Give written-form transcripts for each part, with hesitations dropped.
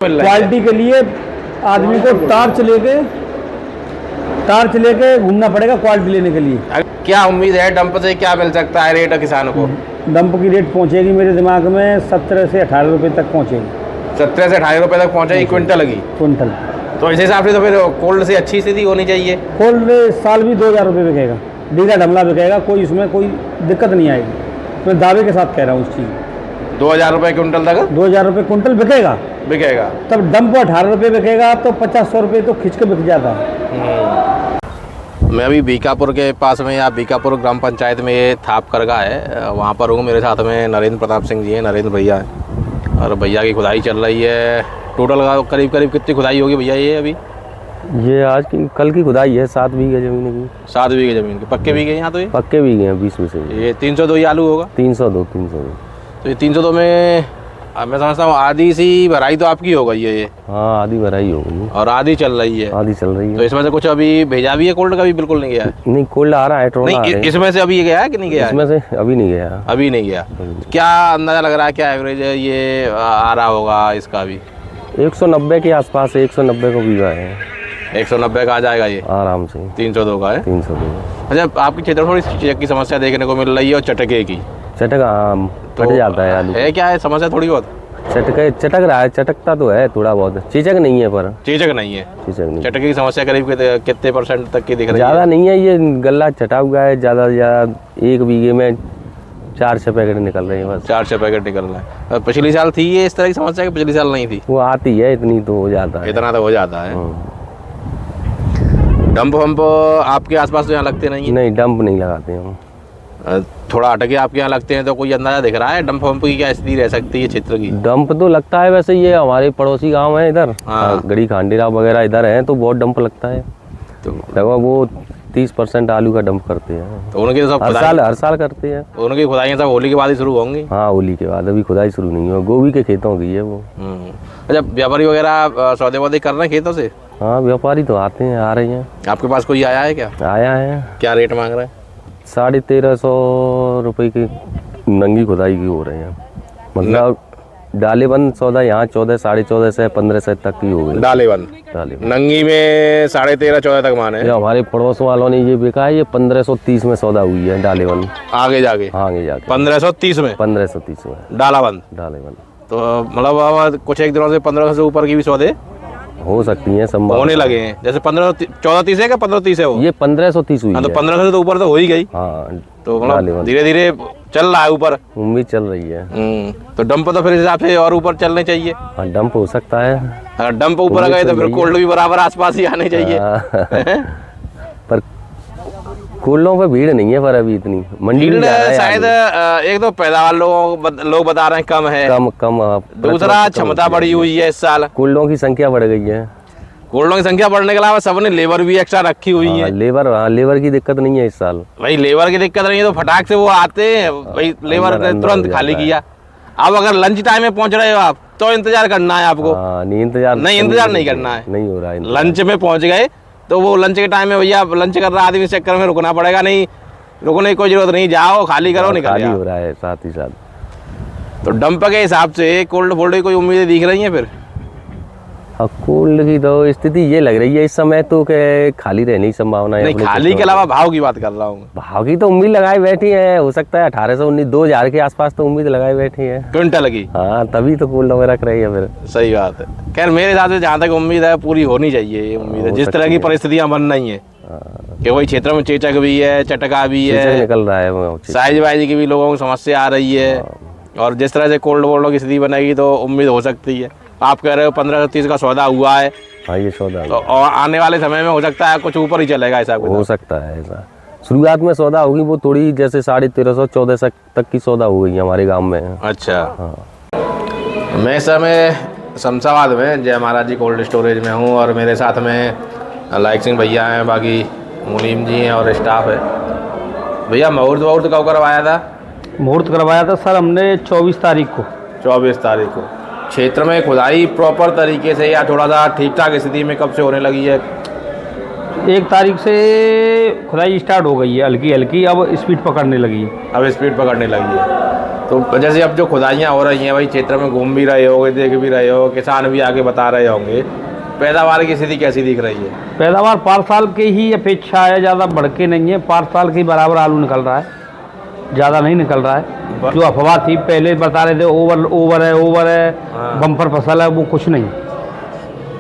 Quality के लिए आदमी को टार्च लेके घूमना पड़ेगा क्वालिटी लेने के लिए। क्या उम्मीद है डंप से क्या मिल सकता है रेट किसानों को? डंप की रेट पहुंचेगी मेरे दिमाग में 17 से 18 रुपए तक पहुंचेगी। 17 से 18 रुपए तक पहुंचेगी क्विंटल की? क्विंटल। तो इस हिसाब से तो फिर कोल्ड से अच्छी स्थिति होनी चाहिए। कोल्ड साल भी 2000 रुपये बिकेगा, डीला ढमला बिकेगा, कोई इसमें कोई दिक्कत नहीं आएगी। मैं दावे के साथ कह रहा हूँ उस चीज़ 2000 रुपये क्विंटल तक 2000 रुपये क्विंटल बिकेगा। तब डंप 18 रुपये बिकेगा तो 50-100 रुपये तो खिंच के बिक जाता है। मैं अभी बीकापुर के पास में या बीकापुर ग्राम पंचायत में ये थाप करगा है, वहाँ पर हूँ। मेरे साथ में नरेंद्र प्रताप सिंह जी हैं, नरेंद्र भैया हैं, और भैया की खुदाई चल रही है। टोटल करीब कितनी खुदाई होगी भैया ये अभी? ये आज की कल की खुदाई है 7 बीघे ज़मीन की। 7 बीघे ज़मीन की पक्के बीघे यहाँ? तो ये पक्के बीघे हैं 20 में से। ये 302 ही आलू होगा? 302। तो ये 302 में मैं समझता हूँ आधी सी भराई तो आपकी हो गई है ये? हाँ, आधी भराई हो गई और आधी चल रही है। तो इसमें से कुछ अभी भेजा भी है कोल्ड का? भी बिल्कुल नहीं गया है? नहीं, कोल्ड आ रहा है, ट्रोला नहीं, इसमें से अभी ये गया है कि नहीं गया? इसमें से अभी नहीं गया। अभी नहीं गया। क्या अंदाजा लग रहा है, क्या एवरेज है ये आ रहा होगा इसका? भी 190 के आसपास है, 190 को बीघा है। 190 का आ जाएगा ये आराम से? 302 का है? 302। अच्छा, आपकी क्षेत्र थोड़ी चटक की समस्या देखने को मिल रही है, और चटके की? चटक आम कट जाता है आलू। है क्या है समस्या थोड़ी बहुत? चटक रहा है, चटकता तो है थोड़ा बहुत, चीचक नहीं है। पर चीचक नहीं है? चटके की समस्या करीब कितने % तक की दिख रही है? ज़्यादा नहीं है, ये गला चटा हुआ है। ज़्यादा से ज़्यादा 1 बीघे में 4-6 पैकेट निकल रहे हैं बस। 4-6 पैकेट निकल रहे हैं। पिछली साल थी ये इस तरह की समस्या कि पिछली साल नहीं थी? वो आती है, इतनी तो हो जाता है। इतना तो हो जाता है। डंप वंप आपके आसपास तो यहाँ लगते नहीं है? नहीं, डंप नहीं लगाते हम। थोड़ा हटके आपके यहाँ लगते हैं, तो कोई अंदाजा दिख रहा है डंप वंप की क्या स्थिति रह सकती है क्षेत्र की? डंप तो लगता है, वैसे ये हमारे पड़ोसी गांव है इधर, गड़ी खांडेरा वगैरह इधर है, तो बहुत डंप लगता है। तो लगभग वो 30% आलू का डंप करते हैं। तो उनके सब हर साल करते हैं। उनकी खुदाइयाँ सब होली के बाद ही शुरू होंगी? हाँ, होली के बाद। अभी खुदाई शुरू नहीं हुआ, गोभी के खेतों की है वो। अच्छा, व्यापारी वगैरह सौदे वौदे कर रहे हैं खेतों से? हाँ, व्यापारी तो आते हैं, आ रहे हैं। आपके पास कोई आया है क्या? आया है। क्या रेट मांग रहे हैं? 1350 रुपये की नंगी खुदाई की हो रहे हैं। मतलब डालेबंद सौदा यहाँ 14, 14.5 से 1500 तक की हो गई। डालेबंद नंगी में 13.5-14 तक माने? हमारे पड़ोस वालों ने ये बेचा है, ये 1530 में सौदा हुई है डालेबंद। आगे जाके? हाँ, आगे जाके 1530 में? 1530 में डालेबंद। तो मतलब कुछ एक दिनों से 1500 से ऊपर की भी सौदे हो सकती हैं, संभव होने लगे हैं। जैसे 1430 है क्या? 1530 है वो? ये 1530 हुई है। तो 1500 से तो ऊपर तो हो ही गई। हाँ, तो मतलब धीरे धीरे चल रहा है ऊपर, उम्मीद चल रही है। तो डंप तो फिर हिसाब से और ऊपर चलने चाहिए। हाँ, डंप हो सकता है। हाँ, डंप ऊपर आ गए तो फिर कोल्ड भी बराबर आसपास ही आने चाहिए। पर कोल्डों पे भीड़ नहीं है, पर अभी इतनी मंडी में शायद एक तो पैदावार लोग बता रहे हैं कम है, कम। दूसरा क्षमता बढ़ी हुई है इस साल, कोल्डों की संख्या बढ़ गई है। कोल्डों की संख्या बढ़ने के अलावा सबने लेबर भी एक्स्ट्रा रखी हुई है। लेबर की दिक्कत नहीं है इस साल। भाई लेबर की दिक्कत नहीं है तो फटाक से वो आते हैं, भाई लेबर ने तुरंत खाली किया। अब अगर लंच टाइम में पहुंच रहे हो आप तो इंतजार करना है आपको। इंतजार नहीं करना है, नहीं हो रहा है। लंच में पहुंच गए तो वो लंच के टाइम में भैया लंच कर रहा आदमी चक्कर में रुकना पड़ेगा, नहीं रुकने की कोई जरूरत नहीं, जाओ खाली करो निकल खाली हो रहा है साथ ही साथ। तो डंप के हिसाब से कोल्ड फोल्ड की कोई उम्मीदें दिख रही हैं फिर? कोल्ड की तो स्थिति ये लग रही है इस समय तो कि खाली रहने की संभावना है। नहीं, खाली के अलावा भाव की बात कर रहा हूँ। भाव की तो उम्मीद लगाए बैठी है, हो सकता है 1819 2000 के आसपास तो उम्मीद लगाए बैठी है क्विंटल की। हाँ, तभी तो कोल्ड वगैरह रख रही है फिर। सही बात है। खैर मेरे हिसाब से जहाँ तक उम्मीद है पूरी होनी चाहिए ये उम्मीद है, जिस तरह की परिस्थितियाँ बन रही है कि वही क्षेत्र में चेचक भी है, चटका भी है, निकल रहा है, साइज वाइज की भी लोगों को समस्या आ रही है, और जिस तरह से कोल्ड वोल्ड की स्थिति बनेगी तो उम्मीद हो सकती है। आप कह रहे हो 1530 का सौदा हुआ है। हाँ, ये सौदा तो और आने वाले समय में हो सकता है कुछ ऊपर ही चलेगा, ऐसा कुछ हो सकता है। ऐसा शुरुआत में सौदा होगी वो थोड़ी, जैसे 1350-1400 तक की सौदा हो गई हमारे गांव में। अच्छा। हाँ। मैं इस समय शमशाबाद में जय महाराज जी कोल्ड स्टोरेज में हूँ, और मेरे साथ में लाइक सिंह भैया हैं, बाकी मुनीम जी हैं और स्टाफ है। भैया मुहूर्त कब करवाया था? मुहूर्त करवाया था सर हमने 24 तारीख को। 24 तारीख को। क्षेत्र में खुदाई प्रॉपर तरीके से या थोड़ा सा ठीक ठाक स्थिति में कब से होने लगी है? 1 तारीख से खुदाई स्टार्ट हो गई है, हल्की हल्की अब स्पीड पकड़ने लगी है। अब स्पीड पकड़ने लगी है। तो जैसे अब जो खुदाइयाँ हो रही हैं भाई, क्षेत्र में घूम भी रहे होगे, देख भी रहे हो, किसान भी आके बता रहे होंगे, पैदावार की स्थिति कैसी दिख रही है? पैदावार 5 साल की ही अपेक्षा है, ज़्यादा बढ़ के नहीं है। 5 साल के बराबर आलू निकल रहा है, ज़्यादा नहीं निकल रहा है। जो अफवाह थी पहले बता रहे थे ओवर है, बम्पर फसल है, वो कुछ नहीं।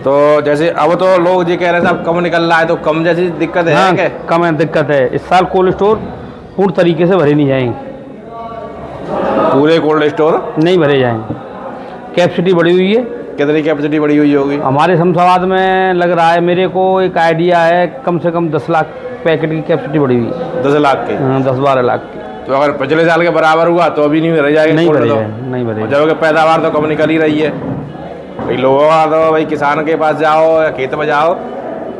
तो जैसे अब तो लोग ये कह रहे थे अब कम निकल रहा है, तो कम जैसी दिक्कत है? हाँ, क्या कम है, दिक्कत है। इस साल कोल्ड स्टोर पूर्ण तरीके से भरे नहीं जाएंगे। पूरे कोल्ड स्टोर नहीं भरे जाएंगे। कैपेसिटी बढ़ी हुई है। कितनी कैपेसिटी बढ़ी हुई होगी? हमारे शमशाबाद में लग रहा है, मेरे को एक आइडिया है, कम से कम 10 लाख पैकेट की कैपेसिटी बढ़ी हुई है। 10 लाख की? 10-12 लाख की। तो अगर पिछले साल के बराबर हुआ तो अभी नहीं भरे जाएंगे? नहीं भरे। जबकि पैदावार तो कम निकल ही रही है भाई। लोगों का तो भाई किसान के पास जाओ या खेत में जाओ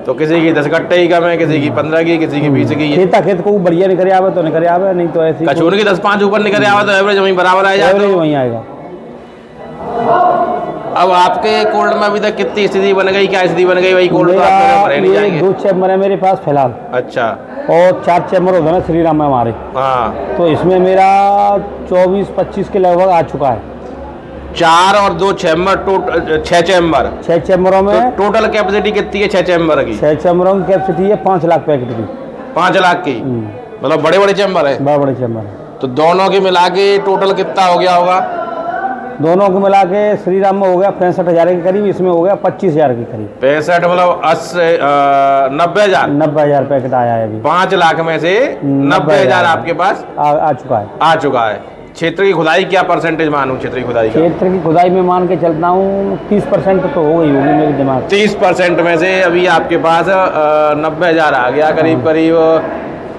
तो किसी की 10 कट्टे ही कम है, किसी की 15 की, किसी की 20 की है। खेत को बढ़िया निकल आवे तो निकल आवे, नहीं तो ऐसी कचूर की 10-5 ऊपर निकल आवे तो एवरेज वहीं बराबर आ जाए, एवरेज वहीं आएगा। अब आपके कोल्ड में अभी तक कितनी स्थिति बन गई, क्या स्थिति बन गई भाई? कोल्ड तो आप भरे नहीं जाएंगे। 2 चैम्बर है मेरे पास फिलहाल। अच्छा। और 4 चैम्बर होता है ना श्री राम में हमारे। हाँ, तो इसमें मेरा 24-25 के लगभग आ चुका है। 4 और 2 चैम्बर, 6 चैम्बर। 6 चैम्बरों में तो टोटल कैपेसिटी कितनी है 6 चैम्बर की? 6 चैम्बरों की कैपेसिटी है 5 लाख पैकेट की। 5 लाख की? मतलब बड़े बड़े चैम्बर है? बड़े चैम्बर है। तो दोनों के मिला के टोटल कितना हो गया होगा? दोनों को मिला के श्री राम में हो गया 65,000 के करीब, इसमें हो गया 25,000 के करीब। 65 मतलब 90,000? 90,000 पैकेट आया है अभी। 5 लाख में से 90,000 आपके पास आ चुका है। आ चुका है। क्षेत्र की खुदाई क्या परसेंटेज मानूं? क्षेत्र की खुदाई का क्षेत्र की खुदाई में मान के चलता हूँ 30% तो हो गई होगी मेरे दिमाग। 30% में से अभी आपके पास 90,000 आ गया करीब करीब।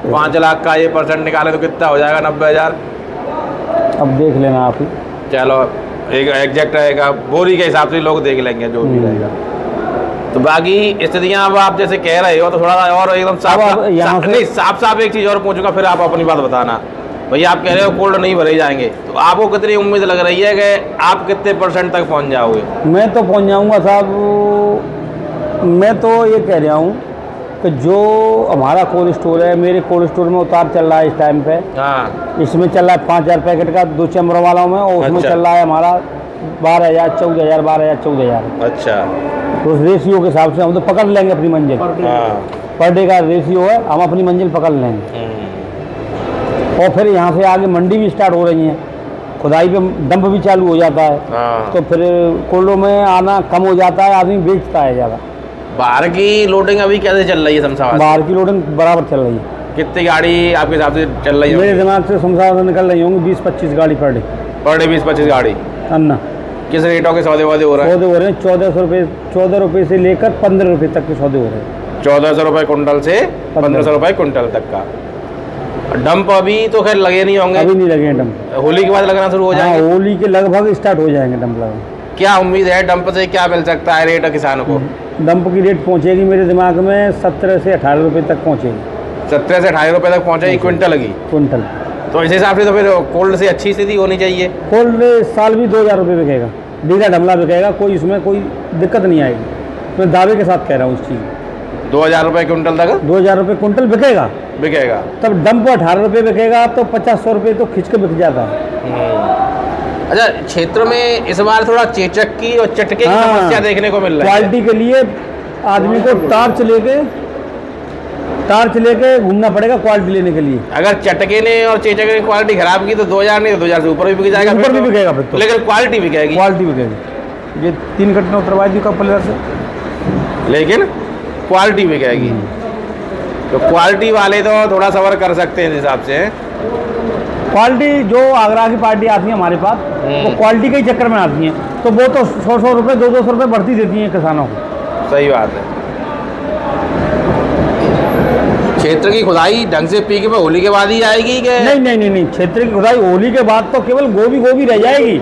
5 लाख का ये परसेंट निकाले तो कितना हो जाएगा? 90,000। अब देख लेना आप ही। चलो एक एग्जैक्ट रहेगा, बोरी के हिसाब से लोग देख लेंगे जो भी रहेगा। तो बाकी स्थितियाँ अब आप जैसे कह रहे हो तो थोड़ा और एकदम साफ एक चीज़ और पूछूंगा, फिर आप अपनी बात बताना। भैया आप कह रहे हो कोल्ड नहीं भरे जाएंगे, तो आपको कितनी उम्मीद लग रही है कि आप कितने % तक पहुंच जाओगे? मैं तो पहुंच जाऊंगा साहब। मैं तो ये कह रहा हूँ कि जो हमारा कोल्ड स्टोर है, मेरे कोल्ड स्टोर में उतार चल रहा है इस टाइम पे। हाँ, इसमें चल रहा है 5,000 पैकेट का 2 चैम्बरों वालों में, और उसमें अच्छा। चल रहा है हमारा 12,000, 14,000, 12,000, 14,000। अच्छा। तो उस रेशियो के हिसाब से हम तो पकड़ लेंगे अपनी मंजिल। हाँ। पर डे का रेशियो है, हम अपनी मंजिल पकड़ लेंगे। और फिर यहाँ से आगे मंडी भी स्टार्ट हो रही है, खुदाई पे डंप भी चालू हो जाता है। हाँ। तो फिर कोल्डों में आना कम हो जाता है, आदमी बेचता है ज़्यादा। बाहर की लोडिंग अभी कैसे चल रही है शमशाबाद? बाहर की लोडिंग बराबर चल रही है। कितनी गाड़ी आपके हिसाब से चल रही है? मेरे दिमाग से शमशाबाद से निकल रही होंगी 20-25 गाड़ी पर डे। पर डे 20-25 गाड़ी? अन्ना किस रेटों के सौदे वादे हो रहे हैं? सौदे हो रहे हैं 1400 रुपये, 14 रुपये से लेकर 15 रुपये तक के सौदे हो रहे हैं। 1400 रुपये कुंटल से 1500 रुपये कुंटल तक का। डंप अभी तो खैर लगे नहीं होंगे? अभी नहीं लगे हैं डंप। होली के बाद लगना शुरू हो जाएंगे? हाँ, होली के लगभग स्टार्ट हो जाएंगे डंप लगना। क्या उम्मीद है डंप से क्या मिल सकता है रेट किसानों को? डंप की रेट पहुंचेगी मेरे दिमाग में 17 से 18 रुपये तक पहुंचेगी। 17 से 18 रुपये तक पहुंचेगी क्विंटल की? क्विंटल। तो इस हिसाब से तो फिर कोल्ड से अच्छी स्थिति होनी चाहिए। कोल्ड इस साल भी 2,000 रुपये बिकेगा, डीला डमला बिकेगा, कोई इसमें कोई दिक्कत नहीं आएगी। मैं दावे के साथ कह रहा हूँ इस चीज़। 2,000 रुपये क्विंटल तक? 2,000 रुपये क्विंटल बिकेगा। बिकेगा तब डंप 18 रुपये बिकेगा तो 50-100 रुपये तो खिंच के बिक जाता है। अच्छा, क्षेत्र में इस बार थोड़ा चेचक की और चटके की समस्या देखने को मिल रही है। क्वालिटी के लिए आदमी को टार्च लेके घूमना पड़ेगा क्वालिटी लेने के लिए। अगर चटके ने और चेचक ने क्वालिटी खराब की तो 2,000 नहीं तो 2,000 से ऊपर भी बिक जाएगा। ऊपर भी बिकेगा फिर तो, लेकिन क्वालिटी बिकेगी। क्वालिटी बिकेगी। ये 3 घंटे उतरवा दी कप प्लेयर से, लेकिन क्वालिटी बिकेगी। तो क्वालिटी वाले तो थोड़ा सबर कर सकते हैं इस हिसाब से। क्वालिटी जो आगरा की पार्टी आती है हमारे पास, वो क्वालिटी के ही चक्कर में आती हैं, तो वो तो 100-100 रुपये 200-200 रुपये बढ़ती देती हैं किसानों को। सही बात है। क्षेत्र की खुदाई ढंग से पीके में होली के बाद ही आएगी कि? नहीं, क्षेत्र की खुदाई होली के बाद तो केवल गोभी रह जाएगी।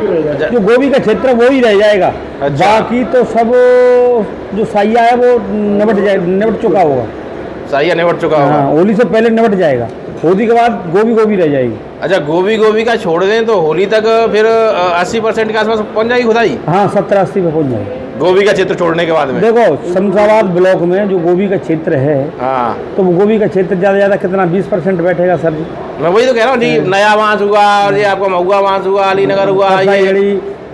जो गोभी का क्षेत्र वो ही रह जाएगा। अच्छा। बाकी तो सब जो साइया है वो निबट चुका होगा। साइया निबट चुका होगा? हाँ, होली से पहले निबट जाएगा। होली के बाद गोभी रह जाएगी। अच्छा, गोभी का छोड़ दें तो होली तक फिर 80% के आसपास पहुंच जाएगी खुदाई? हाँ, 70-80 पे पहुंच जाएगी। गोभी का क्षेत्र छोड़ने के बाद में। देखो शमशाबाद ब्लॉक में जो गोभी का क्षेत्र है, हाँ तो वो गोभी का क्षेत्र ज़्यादा ज़्यादा कितना 20% बैठेगा सर जी। मैं वही तो कह रहा हूँ जी, नया बांस हुआ और ये आपका महुआ बांस हुआ, अलीनगर हुआ,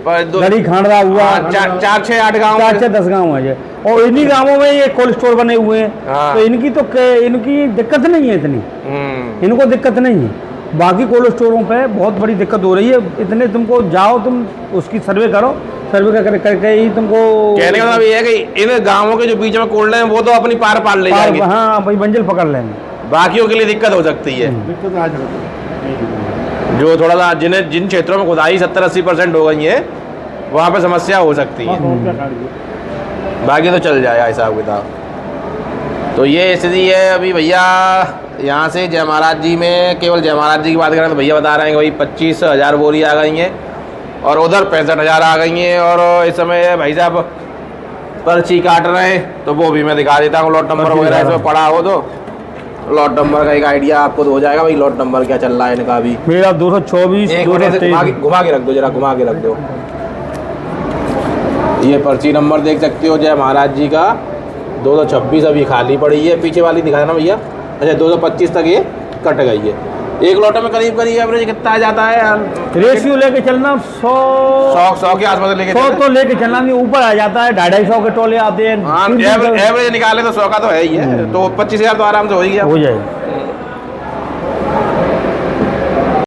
गड़ी खांडरा हुआ, 4 6 8 गाँव 4 से 10 गाँव है, और इन्हीं गाँवों में ये कोल्ड स्टोर बने हुए हैं। हाँ। तो इनकी दिक्कत नहीं है इतनी, इनको दिक्कत नहीं है। बाकी कोल्ड स्टोरों पे बहुत बड़ी दिक्कत हो रही है। इतने तुमको जाओ, तुम उसकी सर्वे करो, सर्वे करके ही तुमको कहने का मतलब ये है कि इन गाँवों के जो बीच में कोल्ड है वो तो अपनी पार पार ले जाएंगे, हाँ भाई मंजिल पकड़ लेंगे। बाकियों के लिए दिक्कत हो सकती है। जो थोड़ा सा जिन क्षेत्रों में खुदाई 70-80% हो गई है, वहाँ पे समस्या हो सकती है, बाकी तो चल जाएगा हिसाब किताब। तो ये स्थिति है अभी भैया। यहाँ से जय महाराज जी में, केवल जय महाराज जी की बात करें तो भैया बता रहे हैं कि भाई 25,000 बोरी आ गई हैं, और उधर 65,000 आ गई हैं। और इस समय भाई साहब पर्ची काट रहे हैं, तो वो भी मैं दिखा देता हूँ। लॉट नंबर वगैरह इसमें पड़ा हो तो लॉट नंबर का एक आइडिया आपको तो हो जाएगा भाई, लॉट नंबर क्या चल रहा है इनका भी। मेरा 224 घुमा के रख दो, जरा घुमा के रख दो। ये पर्ची नंबर देख सकते हो जय महाराज जी का 226 अभी खाली पड़ी है। पीछे वाली दिखा देना भैया। अच्छा 225 तक ये कट गई है। एक लॉट में करीब एवरेज कितना आ जाता है? रेशियो लेके चलना 100 के आसपास लेके 100 तो लेके चलना नहीं, ऊपर आ जाता है। 250 के टोले आते हैं। एवरेज निकाले तो 100 का तो है ही है, तो 25,000 तो आराम से हो ही गया, हो जाएगा।